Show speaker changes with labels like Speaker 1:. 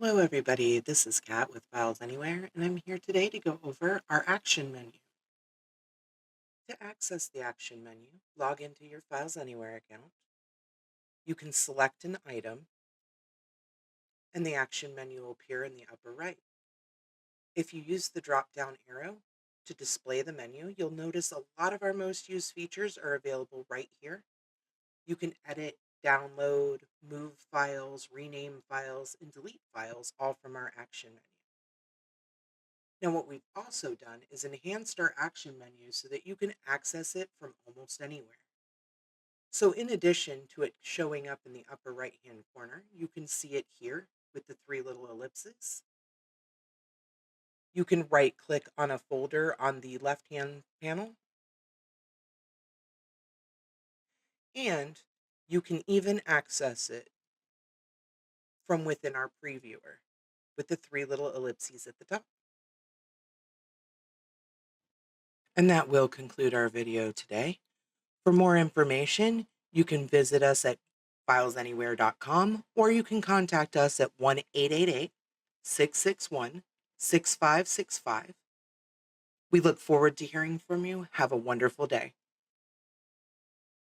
Speaker 1: Hello, everybody. This is Kat with FilesAnywhere, and I'm here today to go over our action menu. To access the action menu, log into your FilesAnywhere account. You can select an item, and the action menu will appear in the upper right. If you use the drop-down arrow to display the menu, you'll notice a lot of our most used features are available right here. You can edit, download, move files, rename files, and delete files, all from our action menu. Now, what we've also done is enhanced our action menu so that you can access it from almost anywhere. So in addition to it showing up in the upper right-hand corner, you can see it here with the three little ellipses. You can right-click on a folder on the left-hand panel, and you can even access it from within our previewer with the three little ellipses at the top. And that will conclude our video today. For more information, you can visit us at filesanywhere.com or you can contact us at 1-888-661-6565. We look forward to hearing from you. Have a wonderful day.